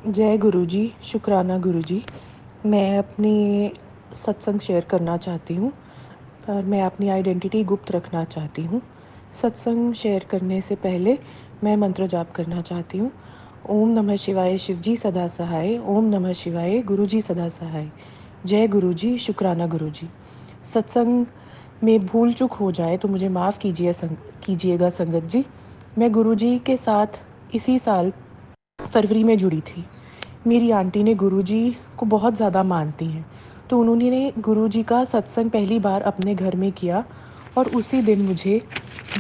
जय गुरु जी, शुक्राना गुरु जी। मैं अपनी सत्संग शेयर करना चाहती हूँ, पर मैं अपनी आइडेंटिटी गुप्त रखना चाहती हूँ। सत्संग शेयर करने से पहले मैं मंत्र जाप करना चाहती हूँ। ओम नमः शिवाय, शिव जी सदा सहाय। ओम नमः शिवाय, गुरु जी सदा सहाय। जय गुरु जी, शुक्राना गुरु जी। सत्संग में भूल चूक हो जाए तो मुझे माफ़ कीजिएगा संगत जी। मैं गुरु जी के साथ इसी साल फरवरी में जुड़ी थी। मेरी आंटी ने गुरुजी को बहुत ज़्यादा मानती हैं, तो उन्होंने गुरुजी का सत्संग पहली बार अपने घर में किया और उसी दिन मुझे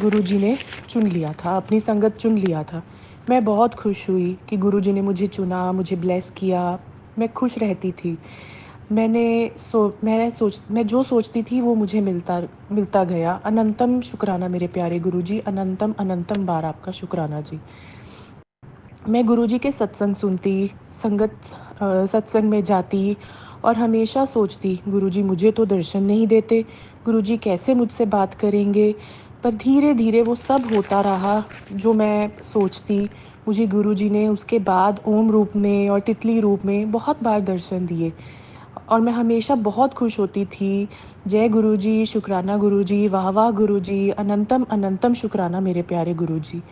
गुरुजी ने चुन लिया था, अपनी संगत चुन लिया था। मैं बहुत खुश हुई कि गुरुजी ने मुझे चुना, मुझे ब्लेस किया। मैं खुश रहती थी। मैं जो सोचती थी वो मुझे मिलता मिलता गया। अनंतम शुक्राना मेरे प्यारे गुरुजी, अनंतम अनंतम बार आपका शुक्राना जी। मैं गुरुजी के सत्संग सुनती, सत्संग में जाती और हमेशा सोचती गुरुजी मुझे तो दर्शन नहीं देते, गुरुजी कैसे मुझसे बात करेंगे। पर धीरे धीरे वो सब होता रहा जो मैं सोचती। मुझे गुरुजी ने उसके बाद ओम रूप में और तितली रूप में बहुत बार दर्शन दिए और मैं हमेशा बहुत खुश होती थी। जय गुरुजी, शुक्राना गुरुजी, वाह वाह गुरुजी, अनंतम अनंतम शुक्राना मेरे प्यारे गुरुजी।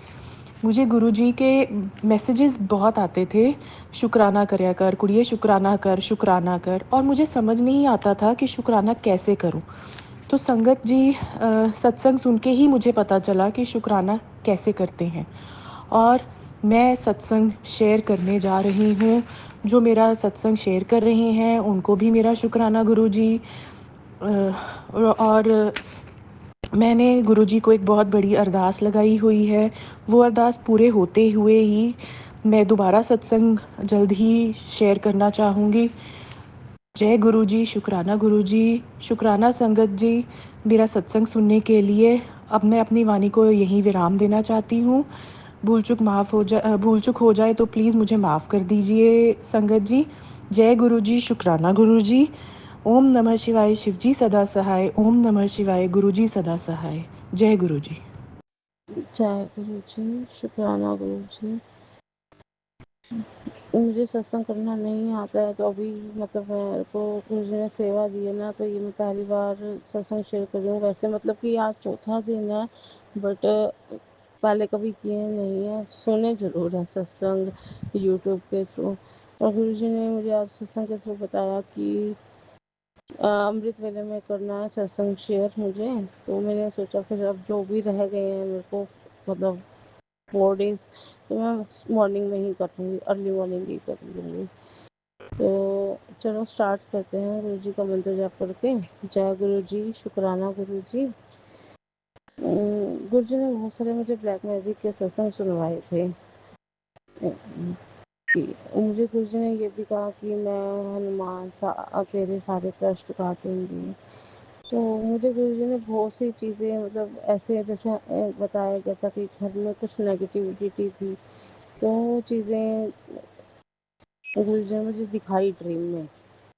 मुझे गुरुजी के मैसेजेस बहुत आते थे, शुक्राना करया कर कुड़िए, शुक्राना कर, और मुझे समझ नहीं आता था कि शुक्राना कैसे करूं। तो संगत जी, सत्संग सुन के ही मुझे पता चला कि शुक्राना कैसे करते हैं। और मैं सत्संग शेयर करने जा रही हूँ। जो मेरा सत्संग शेयर कर रहे हैं उनको भी मेरा शुक्राना गुरुजी। और मैंने गुरुजी को एक बहुत बड़ी अरदास लगाई हुई है। वो अरदास पूरे होते हुए ही मैं दोबारा सत्संग जल्द ही शेयर करना चाहूँगी। जय गुरुजी, शुक्राना गुरुजी, शुक्राना संगत जी मेरा सत्संग सुनने के लिए। अब मैं अपनी वाणी को यहीं विराम देना चाहती हूँ। भूल चूक हो जाए तो प्लीज़ मुझे माफ़ कर दीजिए संगत जी। जय गुरुजी, शुक्राना गुरुजी। ओम नमः शिवाय, शिव जी सदा सहाय। ओम नमः शिवाय, गुरु जी सदा सहाय। जय गुरु जी। जय गुरु जी, शुक्राना गुरु जी। मुझे सत्संग करना नहीं आता है, तो अभी मतलब मेरे को गुरु जी ने सेवा दी है ना, तो ये मैं पहली बार सत्संग शेयर कर रही हूँ। वैसे मतलब कि आज चौथा दिन है, बट पहले कभी किए नहीं है, सुने जरूर है सत्संग यूट्यूब के थ्रू। और गुरु जी ने मुझे आज सत्संग के थ्रू बताया कि अमृत वेले में करना है सत्संग शेयर मुझे। तो मैंने सोचा फिर अब जो भी रह गए हैं मेरे को मतलब 4 डेज, तो मैं मॉर्निंग में ही करूँगी, अर्ली मॉर्निंग ही कर लूँगी। तो चलो स्टार्ट करते हैं गुरु जी का मंत्र जाप करके। जय गुरु जी, शुक्राना गुरु जी। गुरु जी ने बहुत सारे मुझे ब्लैक मैजिक के सत्संग सुनवाए थे। मुझे गुरु जी ने ये भी कहा कि मैं हनुमान तेरे सारे कष्ट काटूंगी। तो मुझे गुरु जी ने बहुत सी चीज़ें मतलब ऐसे जैसे बताया गया था कि घर में कुछ नेगेटिविटी थी, तो वो चीज़ें गुरु जी ने मुझे दिखाई ड्रीम में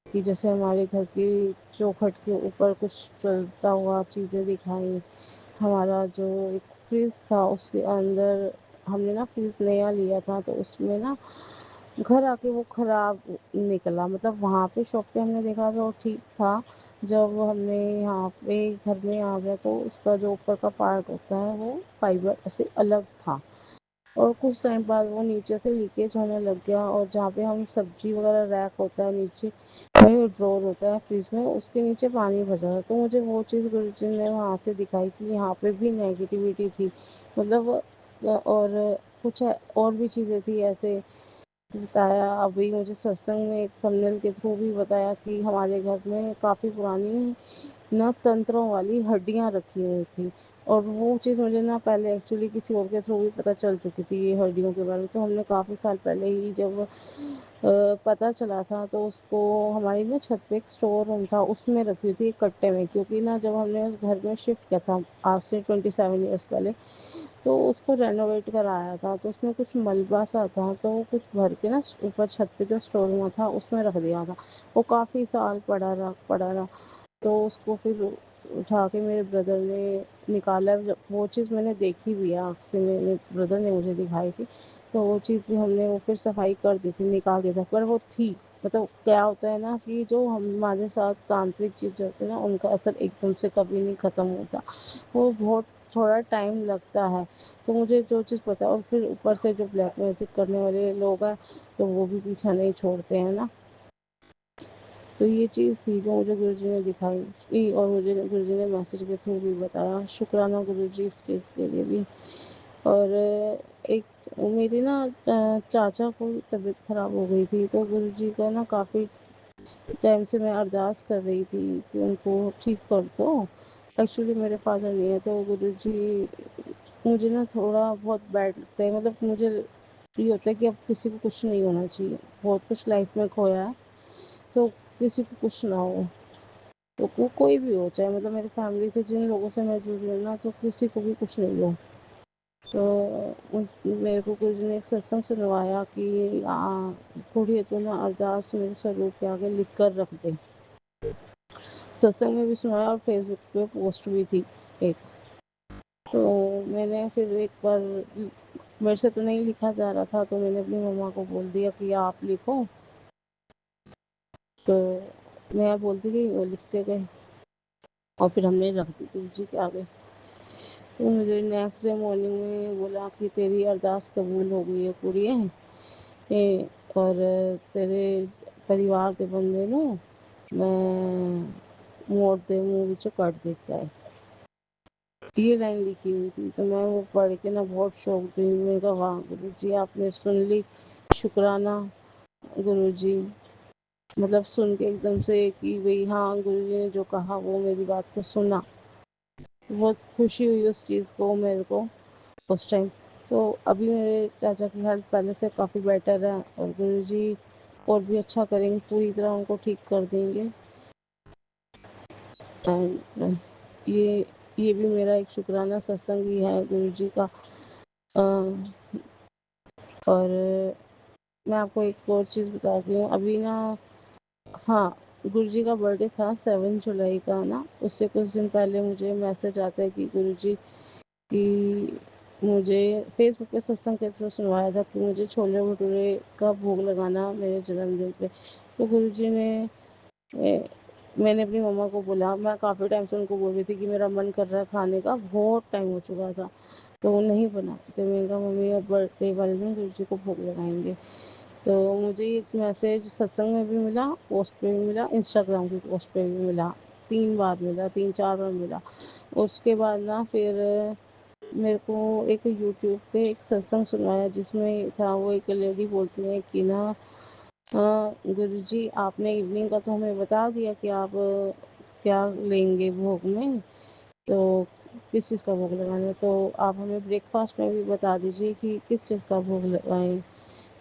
कि जैसे हमारे घर की चौखट के ऊपर कुछ चलता हुआ चीज़ें दिखाई। हमारा जो एक फ्रिज था उसके अंदर हमने ना फ्रिज नया लिया था, तो उसमें ना घर आके वो खराब निकला। मतलब वहाँ पे शॉप पे हमने देखा तो ठीक था, जब हमने यहाँ पे घर में आ गया तो उसका जो ऊपर का पार्ट होता है वो फाइबर ऐसे अलग था। और कुछ टाइम बाद वो नीचे से लीकेज होने लग गया, और जहाँ पे हम सब्जी वगैरह रैक होता है नीचे, वही ड्रॉर होता है फ्रिज में, उसके नीचे पानी भरा है। तो मुझे वो चीज़ गुरुजी ने वहाँ से दिखाई कि यहाँ पे भी नेगेटिविटी थी। मतलब और कुछ और भी चीज़ें थी ऐसे बताया। अभी मुझे सत्संग में एक थंबनेल के थ्रू भी बताया कि हमारे घर में काफ़ी पुरानी ना तंत्रों वाली हड्डियाँ रखी हुई थी। और वो चीज़ मुझे ना पहले एक्चुअली किसी और के थ्रू भी पता चल चुकी थी ये हड्डियों के बारे में। तो हमने काफ़ी साल पहले ही जब पता चला था तो उसको हमारी ना छत पे एक स्टोर रूम था उसमें रखी थी एक कट्टे में, क्योंकि ना जब हमने उस घर में शिफ्ट किया था आज से 27 ईयर्स पहले, तो उसको रेनोवेट कराया था, तो उसमें कुछ मलबा सा था, तो वो कुछ भर के ना ऊपर छत पे जो स्टोर रूम था उसमें रख दिया था। वो काफ़ी साल पड़ा रहा। तो उसको फिर उठा के मेरे ब्रदर ने निकाला। जब वो चीज़ मैंने देखी भी है आँख से, मेरे ब्रदर ने मुझे दिखाई थी। तो वो चीज़ भी हमने वो फिर सफाई कर दी थी, निकाल दिया था, पर वो थी। मतलब क्या होता है ना कि जो हमारे साथ तांत्रिक चीज़ें होती है ना, उनका असर एकदम से कभी नहीं ख़त्म होता। वो बहुत थोड़ा टाइम लगता है। तो मुझे जो चीज़ पता है, और फिर ऊपर से जो ब्लैक मैजिक करने वाले लोग हैं, तो वो भी पीछा नहीं छोड़ते हैं ना। तो ये चीज़ थी जो मुझे गुरुजी ने दिखाई और मुझे गुरुजी ने मैसेज के थ्रू भी बताया। शुक्राना गुरुजी इस चीज़ के लिए भी। और एक मेरी ना चाचा को तबीयत ख़राब हो गई थी, तो गुरुजी का ना काफ़ी टाइम से मैं अरदास कर रही थी कि उनको ठीक कर दो। एक्चुअली मेरे फादर नहीं है, तो गुरुजी मुझे ना थोड़ा बहुत बैड लगता है। मतलब मुझे ये होता है कि अब किसी को कुछ नहीं होना चाहिए। बहुत कुछ लाइफ में खोया है, तो किसी को कुछ ना हो। तो वो कोई भी हो, चाहे मतलब मेरी फैमिली से जिन लोगों से मैं जुड़ी हूँ ना, तो किसी को भी कुछ नहीं हो। तो मेरे को गुरुजी ने एक सत्संग सुनवाया कि कुड़िए तू ना अरदास मेरे स्वरूप के आगे लिख कर रख दे। सत्संग में भी सुनाया और फेसबुक पे पोस्ट भी थी एक। तो मैंने फिर एक बार, मेरे से तो नहीं लिखा जा रहा था, तो मैंने अपनी मम्मा को बोल दिया कि आप लिखो। तो मैं बोलती गई, वो लिखते गए, और फिर हमने रख दी गुरुजी के आगे। तो मुझे नेक्स्ट डे मॉर्निंग में बोला कि तेरी अरदास कबूल हो गई है कुड़िए, और तेरे परिवार के बंदे ਨੂੰ मैं मौत दे मुंह ਵਿੱਚੋਂ ਕੱਢ ਦਿੱਤਾ है। ये लाइन लिखी हुई थी, तो मैं वो पढ़ के ना बहुत शौक हुई। मैंने कहा वाह गुरु जी, आपने सुन ली। शुक्राना गुरु जी। मतलब सुन के एकदम से कि भाई हाँ, गुरु जी ने जो कहा वो मेरी बात को सुना। बहुत खुशी हुई उस चीज़ को मेरे को उस टाइम। तो अभी मेरे चाचा की हेल्थ पहले से काफ़ी बेटर है, और गुरुजी और भी अच्छा करेंगे, पूरी तरह उनको ठीक कर देंगे। एंड ये भी मेरा एक शुक्राना सत्संग ही है गुरुजी का। अ, और मैं आपको एक और चीज़ बताती हूँ अभी ना। हाँ, गुरुजी का बर्थडे था 7 जुलाई का ना, उससे कुछ दिन पहले मुझे मैसेज आता है कि गुरुजी कि मुझे फेसबुक पे सत्संग के थ्रू सुनवाया था कि मुझे छोले भटूरे का भोग लगाना मेरे जन्मदिन पे। तो गुरुजी ने मैंने अपनी मम्मा को बोला, मैं काफ़ी टाइम से उनको बोल रही थी कि मेरा मन कर रहा है खाने का, बहुत टाइम हो चुका था, तो वो नहीं बना। तो मैंने कहा मम्मी अब बर्थडे वाले दिन गुरुजी को भोग लगाएंगे। तो मुझे एक मैसेज सत्संग में भी मिला, पोस्ट पे भी मिला, इंस्टाग्राम की पोस्ट पे भी मिला। 3 बार मिला, 3-4 बार मिला। उसके बाद ना फिर मेरे को एक यूट्यूब पे एक सत्संग सुनवाया, जिसमें था वो एक लेडी बोलती है कि ना गुरुजी आपने इवनिंग का तो हमें बता दिया कि आप क्या लेंगे भोग में, तो किस चीज़ का भोग लगाना है, तो आप हमें ब्रेकफास्ट में भी बता दीजिए कि किस चीज़ का भोग लगाएं।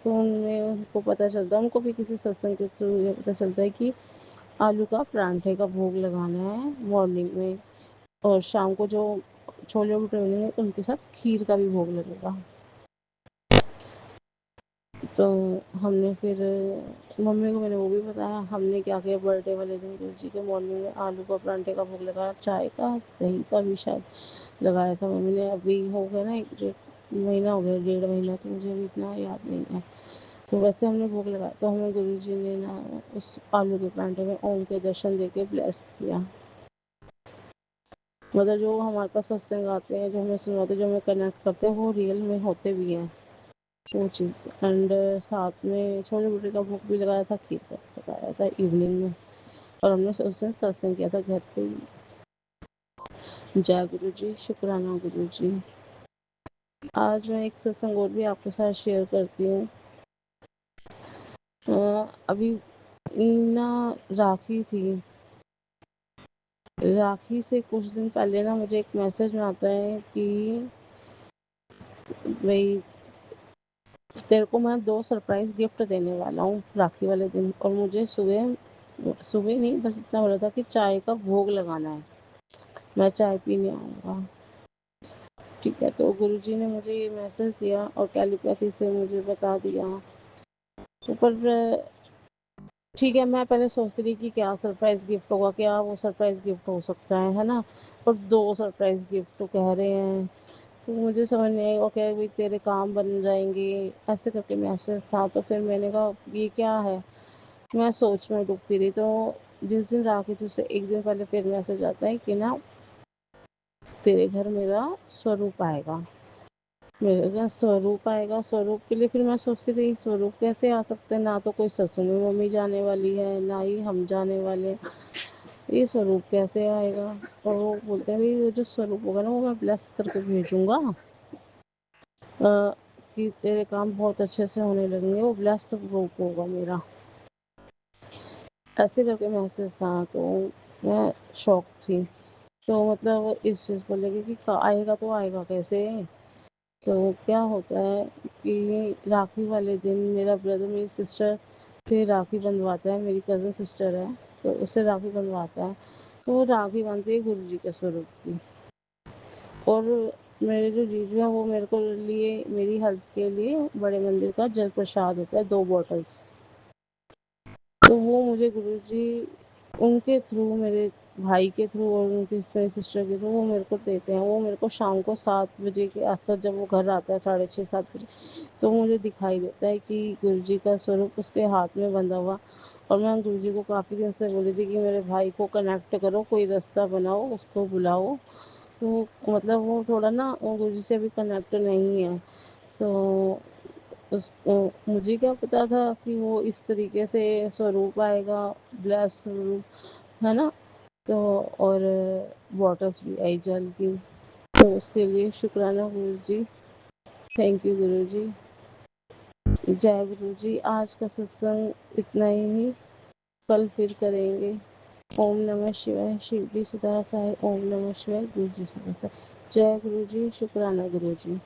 तो उनमें उनको पता चलता है, उनको भी किसी सत्संग के थ्रू ये पता चलता है कि आलू का परांठे का भोग लगाना है मॉर्निंग में, और शाम को जो छोले भटूरे हैं उनके साथ खीर का भी भोग लगेगा। तो हमने फिर मम्मी को मैंने वो भी बताया। हमने क्या किया, बर्थडे वाले दिन गुरुजी के मॉर्निंग में आलू का परांठे का भोग लगाया, चाय का, दही का भी शायद लगाया था मम्मी ने। अभी हो गया ना 1 डेढ़ महीना हो गया, 1.5 महीना, तो मुझे अभी इतना याद नहीं है। तो वैसे हमने भोग लगाया, तो हमें गुरुजी ने ना उस आलू के परांठे में ओम के दर्शन देके ब्लेस किया। मतलब जो हमारे पास सत्संग आते हैं, जो हमें सुनाते हैं, जो हमें कनेक्ट करते हैं, वो रियल में होते भी हैं वो चीज़। एंड साथ में छोले भटूरे का भोग भी लगाया था, खीर का लगाया था इवनिंग में, और हमने उस दिन सत्संग किया था घर पे ही। जय गुरु जी, शुक्राना गुरु जी। आज मैं एक सत्संग और भी आपके साथ शेयर करती हूँ। अभी ना राखी थी, राखी से कुछ दिन पहले ना मुझे एक मैसेज में आता है कि भाई तेरे को मैं 2 सरप्राइज़ गिफ्ट देने वाला हूँ राखी वाले दिन, और मुझे सुबह सुबह नहीं, बस इतना बोला था कि चाय का भोग लगाना है, मैं चाय पीने आऊँगा। ठीक है, तो गुरुजी ने मुझे ये मैसेज दिया और टेलीपैथी से मुझे बता दिया। तो पर ठीक है, मैं पहले सोच रही कि क्या सरप्राइज़ गिफ्ट होगा, क्या वो सरप्राइज़ गिफ्ट हो सकता है ना? पर 2 सरप्राइज़ गिफ्ट तो कह रहे हैं। तो मुझे समझ नहीं आई, ओके भाई तेरे काम बन जाएँगे, ऐसे करके मैसेज था। तो फिर मैंने कहा ये क्या है? मैं सोच में डूबती रही। तो जिस दिन राखी थी उससे 1 दिन पहले फिर मैसेज आता है कि ना तेरे घर मेरा स्वरूप आएगा। मेरे घर स्वरूप आएगा, स्वरूप के लिए फिर मैं सोचती रही स्वरूप कैसे आ सकता है? ना तो कोई सत्संग में मम्मी जाने वाली है, ना ही हम जाने वाले हैं। ये स्वरूप कैसे आएगा? और वो बोलते हैं भई वो जो स्वरूप होगा ना वो मैं ब्लेस करके भेजूँगा, कि तेरे काम बहुत अच्छे से होने लगेंगे, वो ब्लेस स्वरूप होगा मेरा। ऐसे करके मैसेज था। तो मैं शॉक थी। तो मतलब इस चीज़ को लेके कि आएगा तो आएगा कैसे? तो क्या होता है कि राखी वाले दिन मेरा ब्रदर मेरी सिस्टर से राखी बंधवाता है, मेरी कज़न सिस्टर है, तो उससे राखी बंधवाता है। तो वो राखी बाँधती है गुरुजी के स्वरूप की। और मेरे जो जीजू हैं वो मेरे को लिए मेरी हेल्प के लिए बड़े मंदिर का जल प्रसाद होता है 2 बॉटल्स। तो वो मुझे गुरुजी उनके थ्रू, मेरे भाई के थ्रू और उनकी मेरी सिस्टर के थ्रू वो मेरे को देते हैं। वो मेरे को शाम को 7 बजे के आस-पास जब वो घर आता है, साढ़े 6-7 बजे, तो मुझे दिखाई देता है कि गुरुजी का स्वरूप उसके हाथ में बंधा हुआ। और मैं गुरुजी को काफ़ी दिन से बोल रही थी कि मेरे भाई को कनेक्ट करो, कोई रास्ता बनाओ, उसको बुलाओ। तो मतलब वो थोड़ा ना वो गुरुजी से अभी कनेक्ट नहीं है। तो उसको मुझे क्या पता था कि वो इस तरीके से स्वरूप आएगा, ब्लेस स्वरूप, है ना? तो और बॉटल्स भी आई जल की। तो उसके लिए शुक्राना गुरुजी, थैंक यू गुरुजी। जय गुरुजी। आज का सत्संग इतना ही, कल फिर करेंगे। ओम नमः शिवाय। शिव जी सदा सहाय। ओम नमः शिवाय। गुरु जी सदा सहाय। जय गुरुजी। शुक्राना गुरुजी।